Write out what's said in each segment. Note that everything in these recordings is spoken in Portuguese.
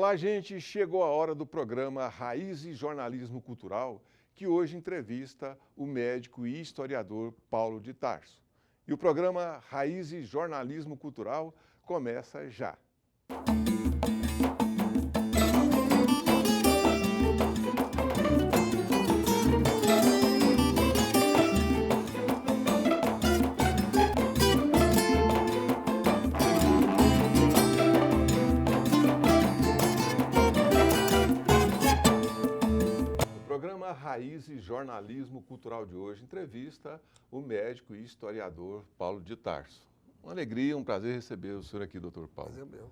Olá, gente! Chegou a hora do programa Raízes Jornalismo Cultural, que hoje entrevista o médico e historiador Paulo de Tarso. E o programa Raízes Jornalismo Cultural começa já. O programa Raízes Jornalismo Cultural de hoje entrevista o médico e historiador Paulo de Tarso. Uma alegria, um prazer receber o senhor aqui, doutor Paulo. Prazer meu.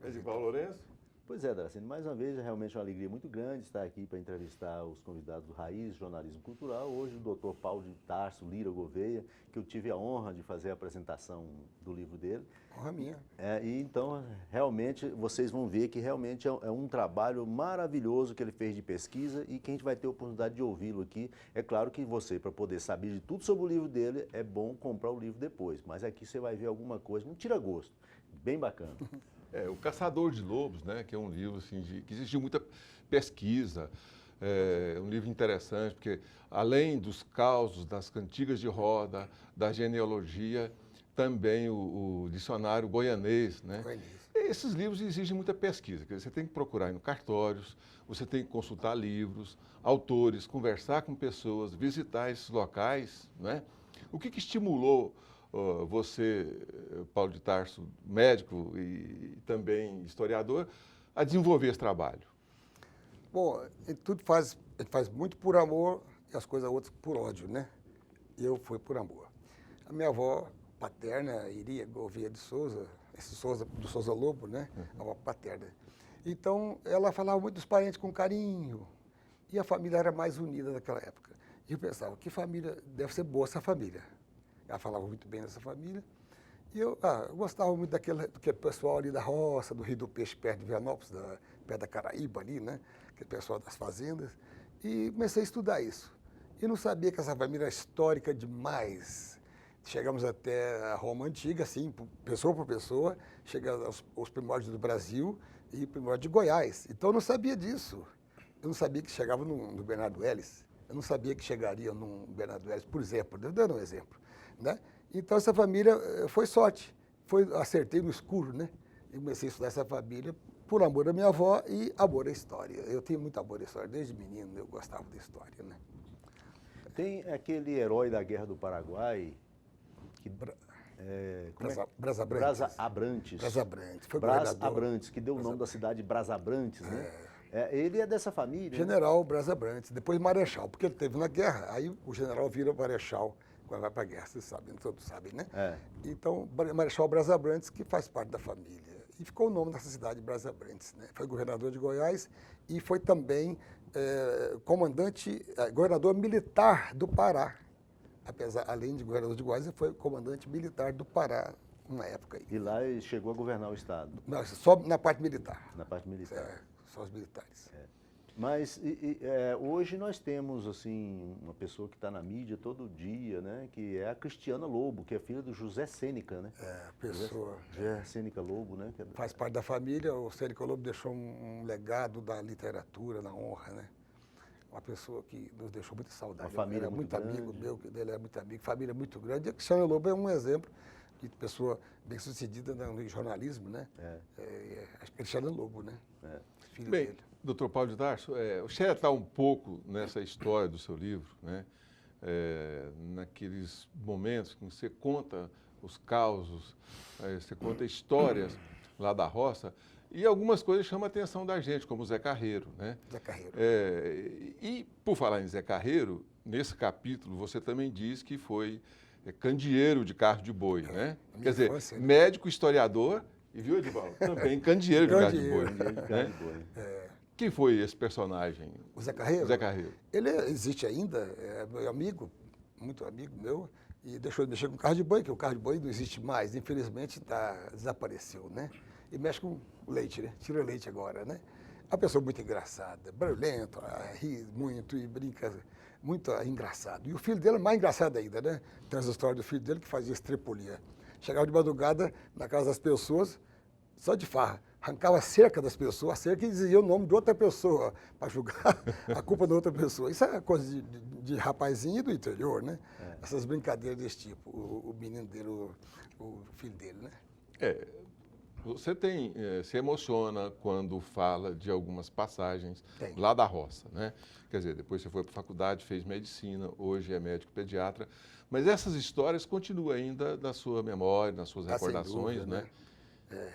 Edivaldo Lourenço? Pois é, Dracene, mais uma vez é realmente uma alegria muito grande estar aqui para entrevistar os convidados do Raiz Jornalismo Cultural. Hoje o doutor Paulo de Tarso Lira Gouveia, que eu tive a honra de fazer a apresentação do livro dele. Honra minha. E então, realmente, vocês vão ver que realmente é um trabalho maravilhoso que ele fez de pesquisa e que a gente vai ter a oportunidade de ouvi-lo aqui. É claro que você, para poder saber de tudo sobre o livro dele, é bom comprar o livro depois, mas aqui você vai ver alguma coisa, um tira-gosto, bem bacana. O Caçador de Lobos, né, que é um livro assim, que exigiu muita pesquisa, um livro interessante, porque além dos causos, das cantigas de roda, da genealogia, também o dicionário goianês, né? Esses livros exigem muita pesquisa, quer dizer, você tem que procurar no cartórios, você tem que consultar livros, autores, conversar com pessoas, visitar esses locais, né? O que estimulou você, Paulo de Tarso, médico e também historiador, a desenvolver esse trabalho? Bom, a gente faz muito por amor e as coisas outras por ódio, né? Eu fui por amor. A minha avó paterna, Iria Gouveia de Souza, do Souza Lobo, né? A avó paterna. Então, ela falava muito dos parentes com carinho e a família era mais unida naquela época. E eu pensava, que família, deve ser boa essa família. Ela falava muito bem dessa família. E eu gostava muito daquele pessoal ali da roça, do Rio do Peixe, perto de Vianópolis, perto da Caraíba ali, né? Aquele pessoal das fazendas. E comecei a estudar isso. E não sabia que essa família era histórica demais. Chegamos até a Roma Antiga, assim, pessoa por pessoa, chegamos aos primórdios do Brasil e primórdios de Goiás. Então eu não sabia disso. Eu não sabia que chegava no Bernardo Ellis. Eu não sabia que chegaria no Bernardo Ellis, por exemplo, dando um exemplo. Né? Então essa família foi sorte, acertei no escuro, né? E comecei a estudar essa família por amor à minha avó e amor à história. Eu tenho muito amor à história, desde menino eu gostava da história, né? Tem aquele herói da Guerra do Paraguai, que Braz Abrantes. Brás Abrantes. Brás Abrantes, foi Brás governador. Abrantes, que deu o nome da cidade Brás Abrantes, né? Ele é dessa família. General Brás Abrantes, depois Marechal, porque ele teve na guerra, aí o general vira Marechal quando vai para a guerra, vocês sabem, todos sabem, né? Então, Marechal Brás Abrantes, que faz parte da família. E ficou o nome dessa cidade, Brás Abrantes, né? Foi governador de Goiás e foi também governador militar do Pará. Além de governador de Goiás, ele foi comandante militar do Pará, uma época aí. E lá ele chegou a governar o estado. Não, só na parte militar. Na parte militar. Só os militares. Mas hoje nós temos assim uma pessoa que está na mídia todo dia, né? Que é a Cristiana Lobo, que é filha do José Sêneca, né? José Sêneca Lobo, né? Faz parte da família. O Sêneca Lobo deixou um legado da literatura, na honra, né? Uma pessoa que nos deixou muita saudade. Uma família muito grande. Amigo meu, dele era muito amigo, família muito grande. E a Cristiana Lobo é um exemplo de pessoa bem-sucedida no jornalismo, né? A Cristiana Lobo, né? Filho Bem, dele. doutor Paulo de Tarso, você está um pouco nessa história do seu livro, né? Naqueles momentos que você conta os causos, você conta histórias lá da roça, e algumas coisas chamam a atenção da gente, como o Zé Carreiro, né? Zé Carreiro. E, por falar em Zé Carreiro, nesse capítulo você também diz que foi candeeiro de carro de boi, né? Quer dizer, infância, né? médico, historiador e, viu, Edivaldo? Também candeeiro de carro de boi. Quem foi esse personagem? O Zé Carreiro? O Zé Carreiro. Ele existe ainda, é meu amigo, muito amigo meu, e deixou de mexer com carro de boi, que o carro de boi não existe mais, infelizmente desapareceu, né? E mexe com leite, né? Tira leite agora, né? Uma pessoa muito engraçada, barulhenta, ri muito e brinca, muito engraçado. E o filho dele é mais engraçado ainda, né? Tem as histórias do filho dele que fazia estrepolia. Chegava de madrugada na casa das pessoas, só de farra. arrancava a cerca das pessoas, a cerca dizia o nome de outra pessoa, para julgar a culpa da outra pessoa. Isso é coisa de rapazinho do interior, né? Essas brincadeiras desse tipo, o menino dele, o filho dele, né? Você se emociona quando fala de algumas passagens Tem. lá da roça, né? Quer dizer, depois você foi para a faculdade, fez medicina, hoje é médico pediatra, mas essas histórias continuam ainda na sua memória, nas suas recordações, Sem dúvida, né?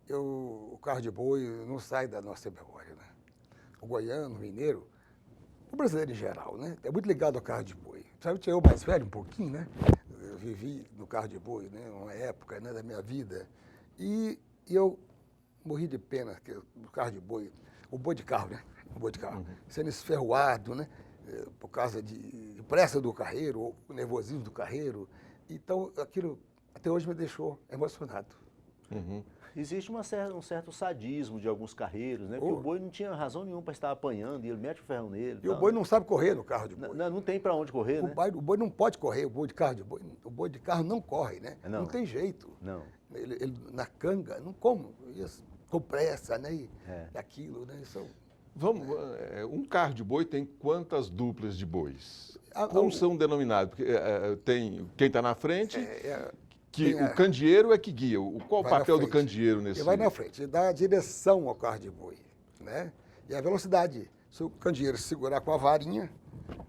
O carro de boi não sai da nossa memória, né? O goiano, o mineiro, o brasileiro em geral, né? É muito ligado ao carro de boi. Sabe, eu mais velho um pouquinho, né? Eu vivi no carro de boi, né? Uma época, né, da minha vida. E eu morri de pena que o carro de boi, o boi de carro, né? O boi de carro, sendo esferroado, né? Por causa de pressa do carreiro, ou o nervosismo do carreiro. Então, aquilo até hoje me deixou emocionado. Existe um certo sadismo de alguns carreiros, né? Porque o boi não tinha razão nenhuma para estar apanhando e ele mete o ferro nele. E o boi não sabe correr no carro de boi. Não tem para onde correr, né? O boi não pode correr, o boi de carro de boi. O boi de carro não corre, né? Não. Não tem jeito. Não. Ele na canga, não como, isso, com pressa, né? E aquilo, né? Isso, Um carro de boi tem quantas duplas de bois? Ah, Como o- são denominados? Porque tem quem está na frente, que tem o candeeiro é que guia. Qual o vai na papel do frente. candeeiro nesse? Ele vai na frente, ele dá a direção ao carro de boi, né? E a velocidade. Se o candeeiro segurar com a varinha,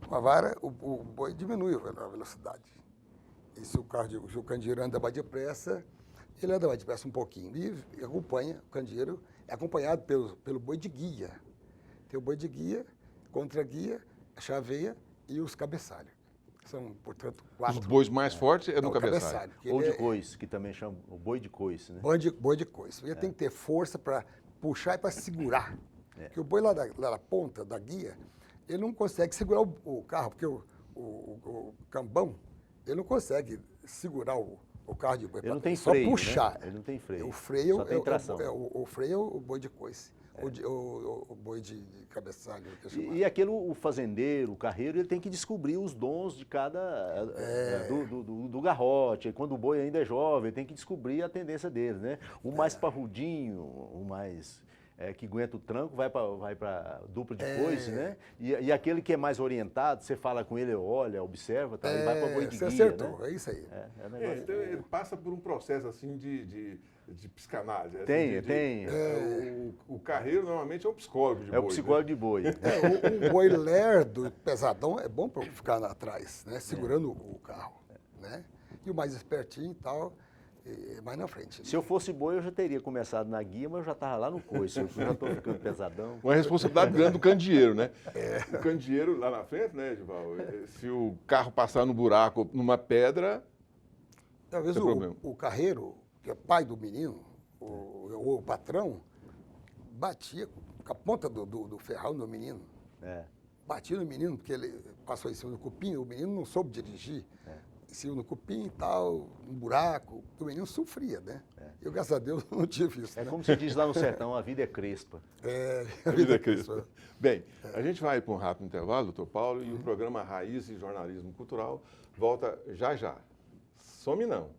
com a vara, o boi diminui a velocidade. E se o candeeiro anda mais depressa, ele anda mais depressa um pouquinho. E acompanha, o candeeiro é acompanhado pelo boi de guia. Tem o boi de guia, contra-guia, a chaveia e os cabeçalhos. São, portanto, 4. Os bois mais fortes é no o cabeçalho. que Ou ele de coice, que também chama o boi de coice, né? Boi de coice. Ele tem que ter força para puxar e para segurar. Porque o boi lá da ponta, da guia, ele não consegue segurar o carro, porque o cambão, ele não consegue segurar o carro de boi. Ele não tem só freio, puxar. né? Ele não tem freio. O freio Só tem tração. o freio é o boi de coice. O boi de cabeçalho. que é chamado. E aquilo, o fazendeiro, o carreiro, ele tem que descobrir os dons de cada do garrote. Quando o boi ainda é jovem, ele tem que descobrir a tendência dele, né? O mais parrudinho, o mais que aguenta o tranco, vai para dupla de coice, né? E aquele que é mais orientado, você fala com ele, olha, observa, tá? Ele vai para boi de Você guia, acertou, né? é isso aí. Então ele passa por um processo assim de psicanálise. assim, Tem. O carreiro normalmente é um psicólogo de É o boi, psicólogo de boi. Um boi lerdo, pesadão, é bom para ficar lá atrás, né? Segurando o carro, né? E o mais espertinho e tal, mais na frente. Se eu fosse boi, eu já teria começado na guia, mas eu já estava lá no coice. Eu já estou ficando pesadão. Uma responsabilidade grande do candeeiro, né? O candeeiro lá na frente, né, Edival? Se o carro passar no buraco, numa pedra, Talvez tem problema. o carreiro, que é pai do menino, o patrão, batia com a ponta do ferrão no menino. Batia no menino, porque ele passou em cima do cupim, o menino não soube dirigir. Em cima do cupim e tal, um buraco, o menino sofria, né? Eu, graças a Deus, não tive isso. É né? como se diz lá no sertão, a vida é crespa. A vida é é crespa. crespa. Bem, a gente vai para um rápido intervalo, doutor Paulo, e o programa Raiz e Jornalismo Cultural volta já já. Some não.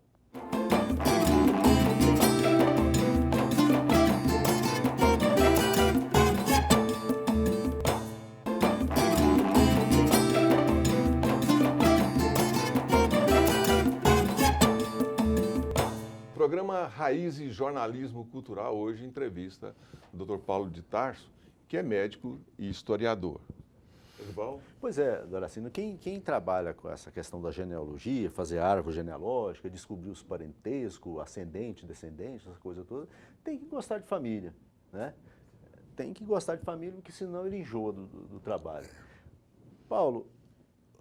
Programa Raiz e Jornalismo Cultural, hoje entrevista o Dr. Paulo de Tarso, que é médico e historiador. Edival? Pois é, Doracino, quem trabalha com essa questão da genealogia, fazer árvore genealógica, descobrir os parentescos, ascendente, descendente, essa coisa toda, tem que gostar de família, né? Tem que gostar de família, porque senão ele enjoa do trabalho. Paulo,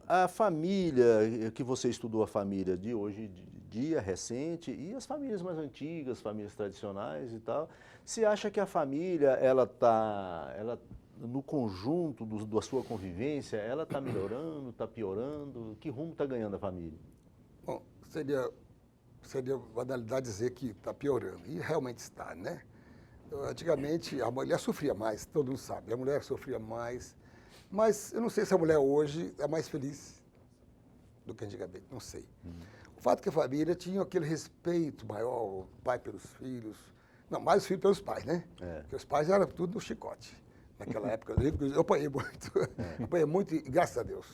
a família, que você estudou a família de hoje, dia recente, e as famílias mais antigas, famílias tradicionais e tal, você acha que a família, ela no conjunto da sua convivência, ela está melhorando, está piorando? Que rumo está ganhando a família? Bom, seria banalidade dizer que está piorando, e realmente está, né? Antigamente, a mulher sofria mais, todo mundo sabe, a mulher sofria mais, mas eu não sei se a mulher hoje é mais feliz do que antigamente, não sei. O fato é que a família tinha aquele respeito maior, o pai pelos filhos, Não, mais os filhos pelos pais, né? É. Porque os pais eram tudo no chicote. Naquela época, eu apanhei muito. Apanhei muito e graças a Deus.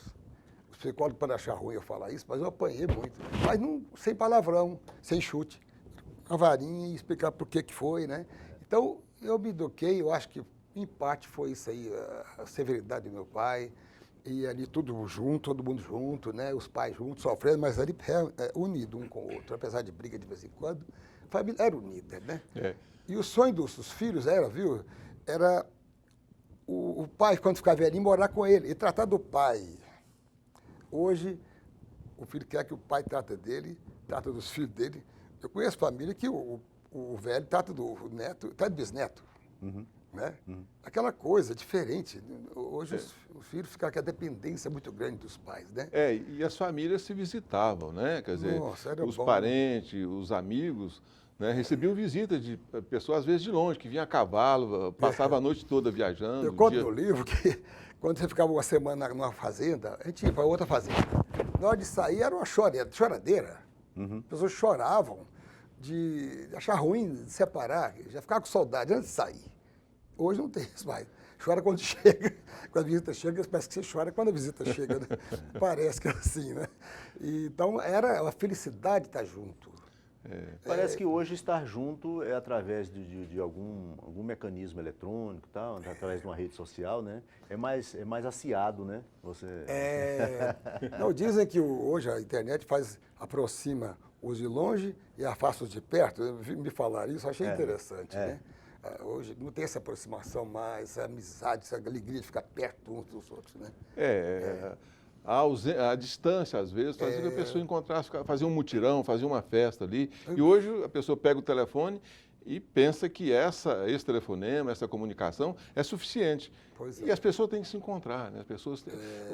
Os psicólogos podem achar ruim eu falar isso, mas eu apanhei muito. Mas não, sem palavrão, sem chute. A varinha e explicar por que foi, né? Então, eu me eduquei, eu acho que em parte foi isso aí, a severidade do meu pai, e ali tudo junto, todo mundo junto, né? Os pais juntos, sofrendo, mas ali unido um com o outro, apesar de briga de vez em quando, a família era unida, né? É. E o sonho dos filhos era o pai, quando ficar velhinho, morar com ele e tratar do pai. Hoje, o filho quer que o pai trata dele, trata dos filhos dele. Eu conheço família que o velho trata do neto, trata do bisneto. Né? Aquela coisa diferente. Hoje os filhos ficam com a dependência muito grande dos pais, né? E as famílias se visitavam, né? Quer dizer, Nossa, era os bom. parentes, os amigos, né? Recebiam visita de pessoas, às vezes, de longe, que vinham a cavalo, passava a noite toda viajando. Eu conto no livro que quando você ficava uma semana numa fazenda, a gente ia para outra fazenda. Na hora de sair era uma choradeira. As pessoas choravam de achar ruim de separar, já ficava com saudade antes de sair. Hoje não tem isso mais. Chora quando chega. Quando a visita chega, parece que você chora quando a visita chega. Né? Parece que é assim, né? Então, era uma felicidade estar junto. Parece que hoje estar junto é através de algum mecanismo eletrônico, tal, através de uma rede social, né? É mais aciado, né? Não, dizem que hoje a internet aproxima os de longe e afasta os de perto. Me falaram isso, achei interessante, né? Hoje não tem essa aproximação mais, essa amizade, essa alegria de ficar perto uns dos outros, né? A distância, às vezes, fazia que a pessoa encontrasse, fazia um mutirão, fazia uma festa ali. E hoje a pessoa pega o telefone e pensa que esse telefonema, essa comunicação é suficiente. E as pessoas têm que se encontrar, né? As pessoas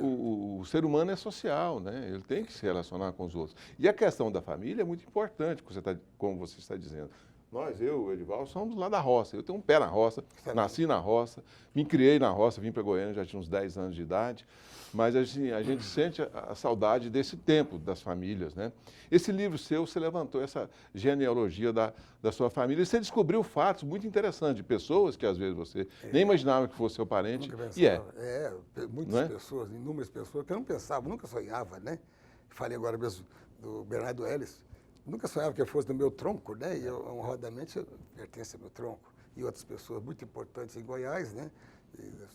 o ser humano é social, né? Ele tem que se relacionar com os outros. E a questão da família é muito importante, como você está dizendo. Eu, o Edivaldo, somos lá da roça. Eu tenho um pé na roça, nasci na roça, me criei na roça, vim para Goiânia, já tinha uns 10 anos de idade. Mas assim, a gente sente a saudade desse tempo das famílias, né? Esse livro seu, você levantou essa genealogia da sua família e você descobriu fatos muito interessantes de pessoas que às vezes você nem imaginava que fosse seu parente. Muitas pessoas, inúmeras pessoas que eu não pensava, nunca sonhava, né? Falei agora mesmo do Bernardo Ellis. Nunca sonhava que eu fosse do meu tronco, né? E eu, honradamente, pertence ao meu tronco. E outras pessoas muito importantes em Goiás, né?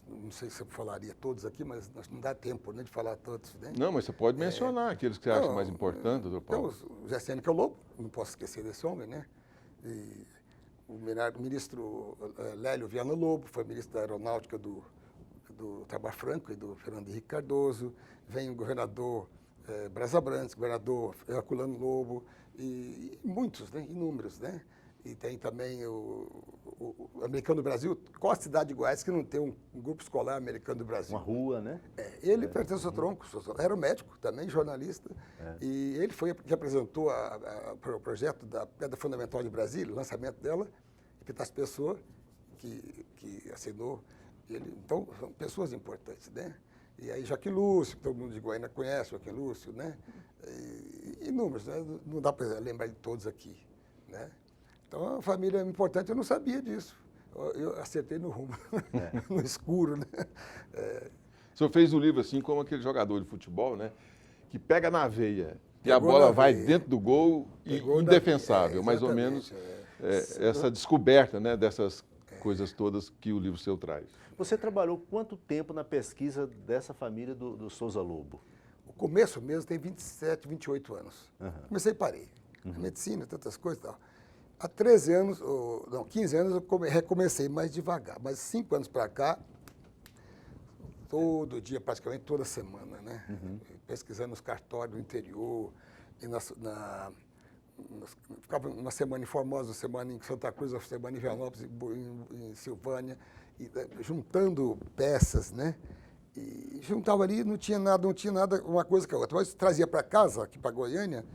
Não sei se eu falaria todos aqui, mas não dá tempo, né, de falar todos, né? Não, mas você pode mencionar aqueles que você acha mais importantes, doutor Paulo. O José Sêneca Lobo, não posso esquecer desse homem, né? E o ministro Lélio Viana Lobo, foi ministro da Aeronáutica do Trabalho Franco e do Fernando Henrique Cardoso. Vem o governador Brasa Brandes, governador Herculano Lobo, e muitos, né? Inúmeros, né? E tem também o Americano do Brasil. Qual a cidade de Goiás que não tem um grupo escolar Americano do Brasil? Uma rua, né? Ele pertence ao tronco, era médico também, jornalista. E ele foi que apresentou o projeto da Pedra Fundamental de Brasília, o lançamento dela, e Pitas Pessoa, que assinou. Então, são pessoas importantes, né? E aí Joaquim Lúcio, que todo mundo de Goiânia conhece, Joaquim Lúcio, né? E inúmeros, né? Não dá para lembrar de todos aqui, né? Então, a família é importante, eu não sabia disso. Eu acertei no rumo, no escuro, né? O senhor fez o livro assim como aquele jogador de futebol, né? Que pega na veia e a bola vai dentro do gol e indefensável. Mais ou menos essa descoberta, né, dessas coisas todas que o livro seu traz. Você trabalhou quanto tempo na pesquisa dessa família do Souza Lobo? O começo mesmo tem 27, 28 anos. Comecei e parei. Medicina, tantas coisas e tal. Há 13 anos, 15 anos eu recomecei mais devagar. Mas 5 anos para cá, todo dia, praticamente toda semana, né? Pesquisando nos cartórios do interior. E ficava uma semana em Formosa, uma semana em Santa Cruz, uma semana em Vianópolis, em Silvânia, juntando peças, né? E juntava ali, não tinha nada, uma coisa com a outra. Mas trazia para casa, aqui para Goiânia,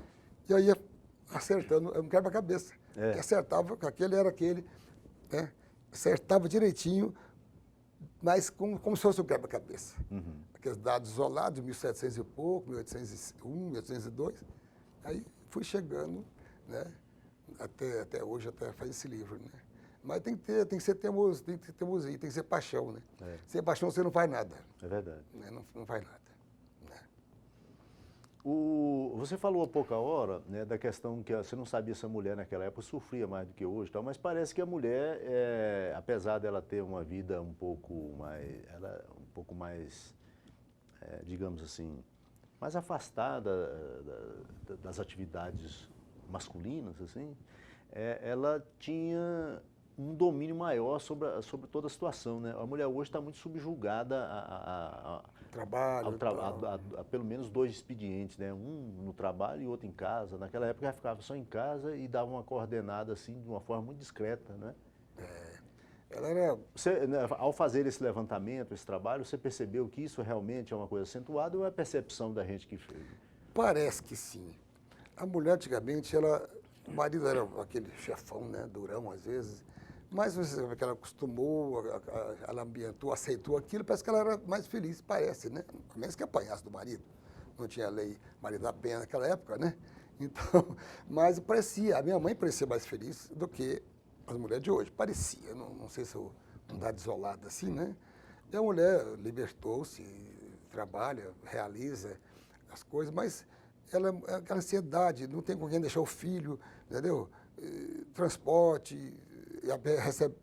e eu ia acertando, um quebra-cabeça. Que acertava, aquele era aquele, né? Acertava direitinho, mas como se fosse um quebra-cabeça. Aqueles dados isolados, 1700 e pouco, 1801, 1802. Aí fui chegando, né? Até hoje, até fazer esse livro, né? Mas tem que ser teimoso, tem que ter teimosia, tem que ser paixão, né? Sem paixão você não faz nada. É verdade. Né? Não faz nada. Né? Você falou há pouca hora, né, da questão que você não sabia se a mulher naquela época sofria mais do que hoje, tal, mas parece que a mulher, apesar dela ter uma vida um pouco mais, digamos assim, mais afastada das atividades masculinas, assim, ela tinha um domínio maior sobre toda a situação, né? A mulher hoje está muito subjugada Trabalho. a pelo menos 2 expedientes, né? Um no trabalho e outro em casa. Naquela época ela ficava só em casa e dava uma coordenada assim de uma forma muito discreta, né? Ela era... Você, né, ao fazer esse levantamento, esse trabalho, você percebeu que isso realmente é uma coisa acentuada ou é a percepção da gente que fez? Parece que sim. A mulher antigamente, o marido era aquele chefão, né? Durão às vezes. Mas você vê que ela acostumou, ela ambientou, aceitou aquilo, parece que ela era mais feliz, parece, né? A menos que apanhasse do marido. Não tinha lei marido da penha naquela época, né? Então, mas parecia, a minha mãe parecia mais feliz do que as mulheres de hoje. Parecia, não sei se eu andar isolada assim, né? E a mulher libertou-se, trabalha, realiza as coisas, mas ela, aquela ansiedade, não tem com quem deixar o filho, entendeu? Transporte,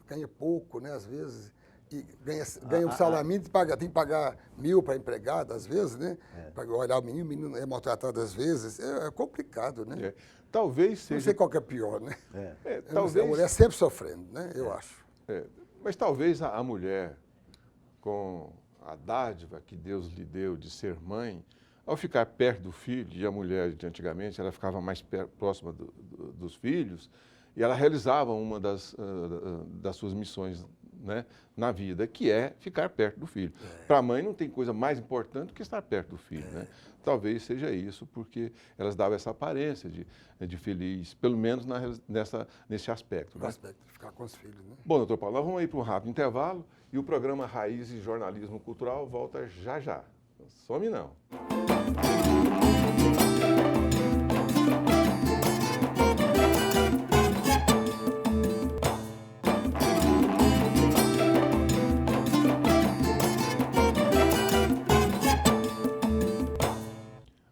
ganha pouco, né, às vezes, e ganha um salário mínimo, tem que pagar 1.000 para empregada, às vezes, né? Para olhar o menino é maltratado às vezes, é complicado, né? Talvez seja... Não sei qual que é pior, né? Talvez... A mulher sempre sofrendo, né? Eu acho. Mas talvez a mulher, com a dádiva que Deus lhe deu de ser mãe, ao ficar perto do filho, e a mulher de antigamente, ela ficava mais próxima dos filhos, e ela realizava uma das suas missões, né, na vida, que é ficar perto do filho. Para a mãe não tem coisa mais importante do que estar perto do filho, né? Talvez seja isso, porque elas davam essa aparência de feliz, pelo menos nesse aspecto. No Né? aspecto de ficar com os filhos, né? Bom, doutor Paulo, nós vamos aí para um rápido intervalo e o programa Raiz e Jornalismo Cultural volta já já. Some não.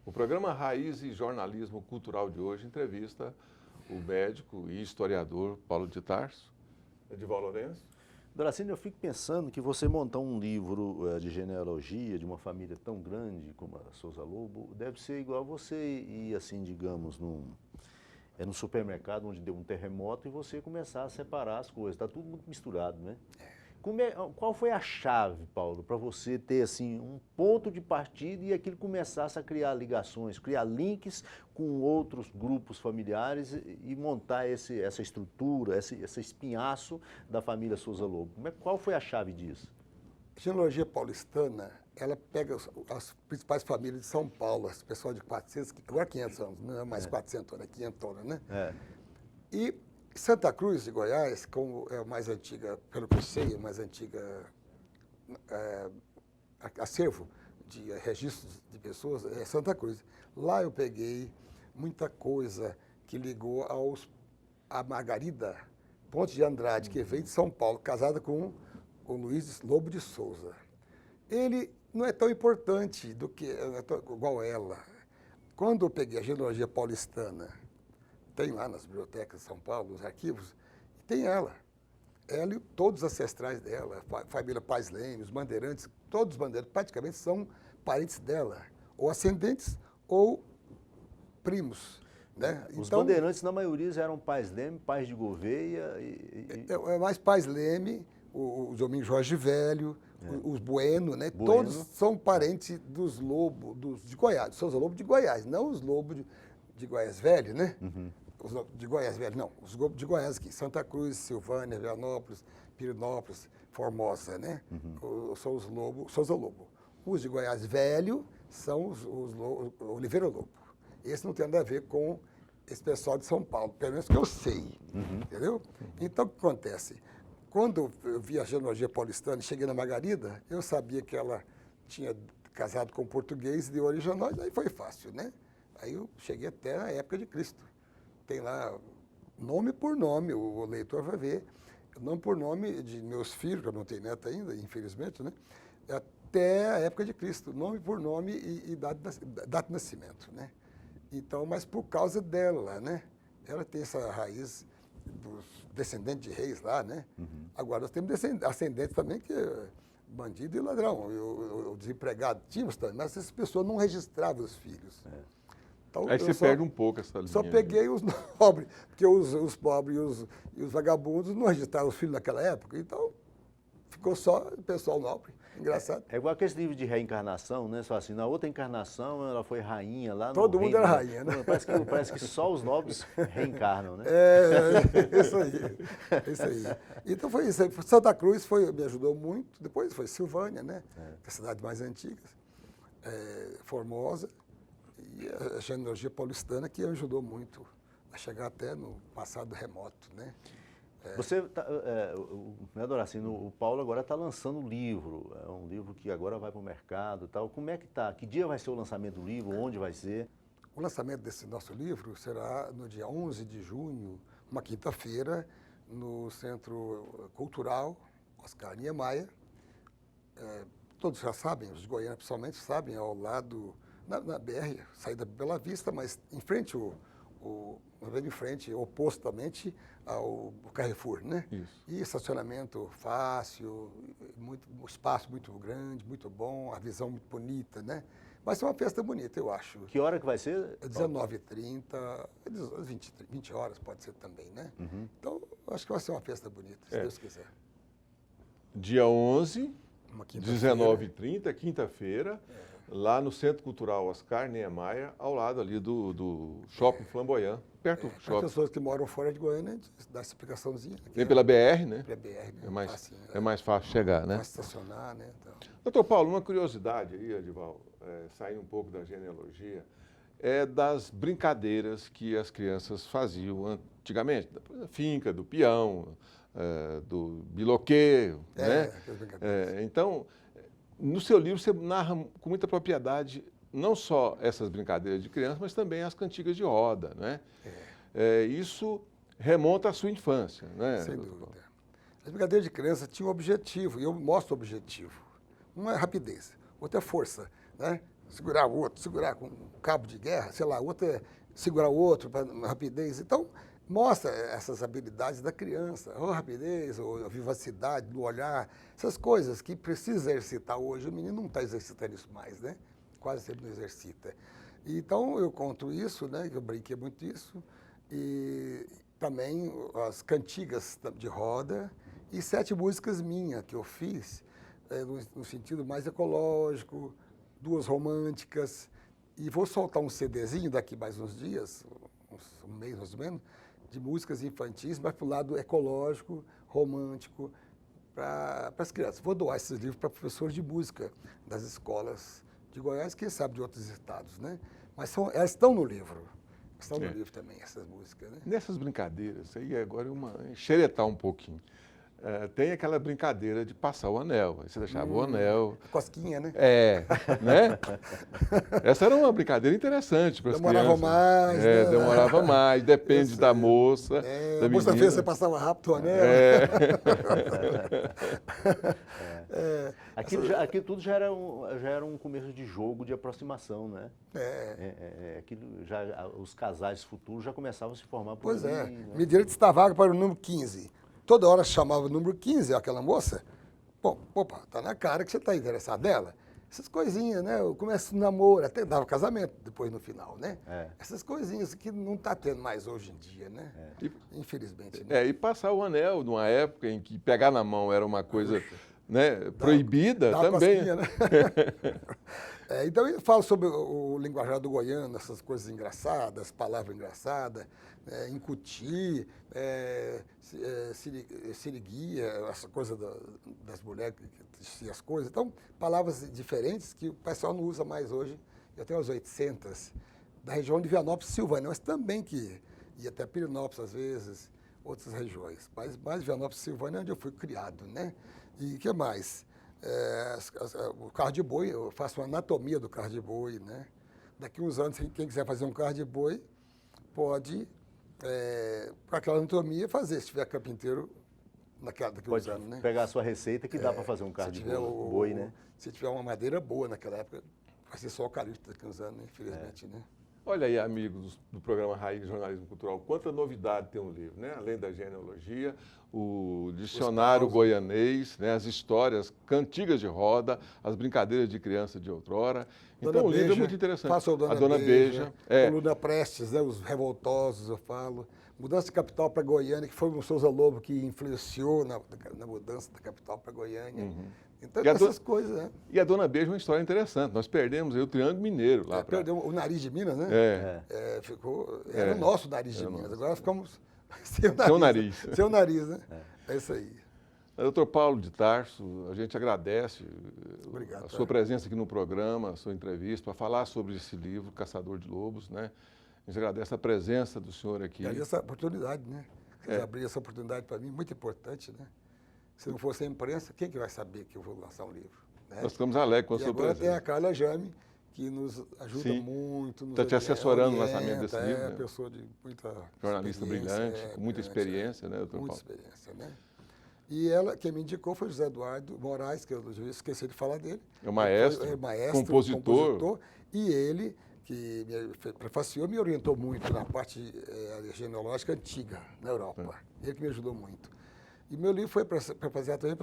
O programa Raiz e Jornalismo Cultural de hoje entrevista o médico e historiador Paulo de Tarso, Edival Lourenço. Doracínio, eu fico pensando que você montar um livro de genealogia de uma família tão grande como a Souza Lobo deve ser igual você ir, assim, digamos, num supermercado onde deu um terremoto e você começar a separar as coisas. Está tudo muito misturado, né? Qual foi a chave, Paulo, para você ter assim, um ponto de partida e aquilo começasse a criar ligações, criar links com outros grupos familiares e montar essa estrutura, esse espinhaço da família Souza Lobo? Qual foi a chave disso? A genealogia paulistana, ela pega as principais famílias de São Paulo, esse pessoal de 400, agora 500 anos, não é mais 400 anos, é 500 anos, né? E Santa Cruz de Goiás, como é a mais antiga, pelo que eu sei, a mais antiga acervo de registros de pessoas, é Santa Cruz. Lá eu peguei muita coisa que ligou a Margarida Ponte de Andrade, que veio de São Paulo, casada com o Luiz Lobo de Souza. Ele não é tão importante igual ela. Quando eu peguei a genealogia paulistana, tem lá nas bibliotecas de São Paulo, nos arquivos, tem ela. Ela e todos os ancestrais dela, a família Paz Leme, os bandeirantes, todos os bandeirantes praticamente são parentes dela, ou ascendentes ou primos. Né? Os bandeirantes, na maioria, eram Paz Leme, Paz de Gouveia É mais Paz Leme, o Domingos Jorge Velho, os Bueno, né? Bueno. Todos são parentes dos Lobos, de Goiás, Souza Lobo de Goiás, não os Lobos de Goiás Velho, né? Os de Goiás Velho, não. Os de Goiás aqui, Santa Cruz, Silvânia, Vianópolis, Pirinópolis, Formosa, né? São os Lobos, Souza Lobo. Os de Goiás Velho são os Oliveira Lobo. Esse não tem nada a ver com esse pessoal de São Paulo, pelo menos que eu sei, entendeu? Então, o que acontece? Quando eu vi a genealogia paulistana e cheguei na Margarida, eu sabia que ela tinha casado com um português de origem nós, aí foi fácil, né? Aí eu cheguei até a época de Cristo. Tem lá, nome por nome, o leitor vai ver. Nome por nome de meus filhos, que eu não tenho neto ainda, infelizmente, né? Até a época de Cristo, nome por nome e data de nascimento, né? Então, mas por causa dela, né? Ela tem essa raiz dos descendentes de reis lá, né? Agora, nós temos ascendentes também que é bandido e ladrão. O desempregado tínhamos também, mas essas pessoas não registravam os filhos. Então, Aí você perde um pouco essa linha. Só peguei os nobres, porque os pobres e os vagabundos não registraram os filhos naquela época. Então, ficou só o pessoal nobre. Engraçado. É igual aquele livro de reencarnação, né? Só assim, na outra encarnação ela foi rainha lá no Todo mundo reino, era rainha, né? Parece que só os nobres reencarnam, né? Isso aí. Isso aí. Então foi isso. Santa Cruz me ajudou muito. Depois foi Silvânia, né? Que é a cidade mais antiga. Formosa. E a genealogia paulistana que ajudou muito a chegar até no passado remoto, né? Você, né, Doracino, o Paulo agora está lançando um livro, é um livro que agora vai para o mercado e tal. Como é que está? Que dia vai ser o lançamento do livro? Onde vai ser? O lançamento desse nosso livro será no dia 11 de junho, uma quinta-feira, no Centro Cultural Oscar Niemeyer. Todos já sabem, os de Goiânia principalmente sabem, ao lado, na BR, saída Bela Vista, mas em frente em frente, opostamente ao Carrefour, né? Isso. E estacionamento fácil, um espaço muito grande, muito bom, a visão muito bonita, né? Vai ser uma festa bonita, eu acho. Que hora que vai ser? 19h30, 20 horas pode ser também, né? Então, acho que vai ser uma festa bonita, se Deus quiser. Dia 11, Uma quinta-feira. 19h30, quinta-feira, lá no Centro Cultural Oscar Niemeyer, ao lado ali do Shopping Flamboyant, perto do As shopping. pessoas que moram fora de Goiânia, dá essa explicação,zinha. Vem pela BR, né? Pela BR, né? É mais fácil chegar, né? Para estacionar, né? Então. Doutor Paulo, uma curiosidade aí, Edival, saindo um pouco da genealogia, é das brincadeiras que as crianças faziam antigamente, da finca, do peão, do biloquê, né? Aquelas brincadeiras. Então, no seu livro você narra com muita propriedade não só essas brincadeiras de criança, mas também as cantigas de roda, né? Isso remonta à sua infância, né? Sem dúvida. As brincadeiras de criança tinham um objetivo, e eu mostro o objetivo. Uma é rapidez, outra é força, né? Segurar o outro, segurar com um cabo de guerra, sei lá, outra é segurar o outro para rapidez. Então, mostra essas habilidades da criança, ou a rapidez, ou a vivacidade do olhar, essas coisas que precisa exercitar hoje. O menino não está exercitando isso mais, né? Quase sempre não exercita. Então, eu conto isso, né? Eu brinquei muito isso. E também as cantigas de roda e 7 músicas minhas que eu fiz, no sentido mais ecológico, 2 românticas. E vou soltar um CDzinho daqui mais uns dias, um mês mais ou menos, de músicas infantis, mas para o lado ecológico, romântico, para as crianças. Vou doar esses livros para professores de música das escolas de Goiás, quem sabe de outros estados, né? Mas elas estão no livro. Estão no livro também, essas músicas, né? Nessas brincadeiras, aí agora xeretar um pouquinho. Tem aquela brincadeira de passar o anel. Aí você deixava o anel. Cosquinha, né? Né? Essa era uma brincadeira interessante para as crianças. Demorava mais, né? Demorava mais, depende da moça. Da a moça menina. fez, você passava rápido o anel. Aqui tudo já era um começo de jogo, de aproximação, né? Os casais futuros já começavam a se formar por Pois ali, é. né? Medida de estar vaga para o número 15. Toda hora chamava o número 15, aquela moça. Bom, opa, tá na cara que você está interessado nela. Essas coisinhas, né? Eu começo o namoro, até dava casamento depois no final, né? Essas coisinhas que não está tendo mais hoje em dia, né? Infelizmente. Né? E passar o anel numa época em que pegar na mão era uma coisa, né, proibida dá também. Cosquinha, né? Então eu falo sobre o linguajar do goiano, essas coisas engraçadas, palavras engraçadas, incutir, siriguia, essa coisa das mulheres que as coisas. Então, palavras diferentes que o pessoal não usa mais hoje. Eu tenho as 800, da região de Vianópolis e Silvânia, mas também que ia até Pirinópolis às vezes, outras regiões. Mas mais Vianópolis e Silvânia é onde eu fui criado, né? E o que mais? O carro de boi, eu faço uma anatomia do carro de boi, né? Daqui uns anos, quem quiser fazer um carro de boi, pode, com aquela anatomia, fazer. Se tiver carpinteiro daqueles Pode anos, né? pegar a sua receita que dá para fazer um carro de boi, né? Se tiver uma madeira boa naquela época, vai ser só eucalipto daqui a uns anos, né? Infelizmente, né? Olha aí, amigos do programa Raiz de Jornalismo Cultural, quanta novidade tem um livro, né? Além da genealogia, o dicionário goianês, né? As histórias, cantigas de roda, as brincadeiras de criança de outrora. Então o livro é muito interessante. Faço a Dona Beija, Coluna Prestes, né? Os revoltosos, eu falo. Mudança de capital para Goiânia, que foi o Souza Lobo que influenciou na mudança da capital para Goiânia. Então, essas coisas, né? E a Dona Beija é uma história interessante. Nós perdemos aí o Triângulo Mineiro lá. Perdeu o nariz de Minas, né? Era o nosso nariz de Minas. Agora ficamos sem o nariz. Sem o nariz, né? É isso aí. Doutor Paulo de Tarso, a gente agradece Obrigado, a sua presença aqui no programa, a sua entrevista, para falar sobre esse livro, Caçador de Lobos, né? A gente agradece a presença do senhor aqui. E essa oportunidade, né? Abrir essa oportunidade para mim, muito importante, né? Se não fosse a imprensa, quem que vai saber que eu vou lançar um livro? Né? Nós ficamos alegres com a sua agora presença. tem a Carla Jame, que nos ajuda muito. Está te assessorando no lançamento desse livro, né? Né? Pessoa de muita jornalista brilhante, com muita experiência, né, doutor Paulo? Muita experiência, né? E ela, quem me indicou foi José Eduardo Moraes, que eu esqueci de falar dele. É o maestro, compositor. E ele, que me prefaciou, me orientou muito na parte genealógica antiga, na Europa. Ele que me ajudou muito. E meu livro foi prefaciado também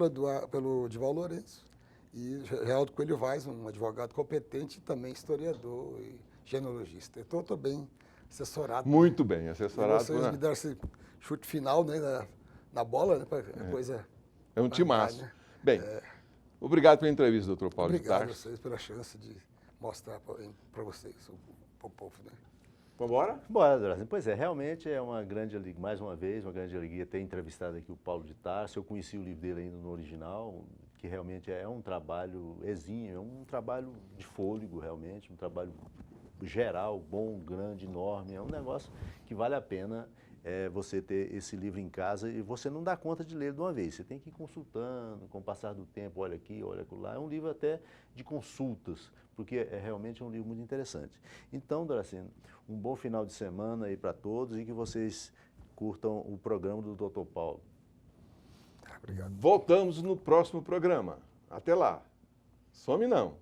pelo Dival Lourenço e Geraldo Coelho Vaz, um advogado competente, também historiador e genealogista. Então, eu estou bem assessorado. Muito bem assessorado. E vocês me deram esse chute final, né, na bola, né, para a coisa... É um timaço. Né? Bem, obrigado pela entrevista, doutor Paulo de Tarso. Obrigado a vocês pela chance de mostrar para vocês, para o povo, né? Vamos embora? Bora, Drauzio. Pois é, realmente é uma grande alegria, mais uma vez, uma grande alegria ter entrevistado aqui o Paulo de Tarso. Eu conheci o livro dele ainda no original, que realmente é um trabalho exímio, é um trabalho de fôlego, realmente, um trabalho geral, bom, grande, enorme. É um negócio que vale a pena você ter esse livro em casa e você não dá conta de ler de uma vez. Você tem que ir consultando, com o passar do tempo, olha aqui, olha lá. É um livro até de consultas, porque realmente um livro muito interessante. Então, Doracino, um bom final de semana aí para todos e que vocês curtam o programa do Dr. Paulo. Obrigado. Voltamos no próximo programa. Até lá. Some não.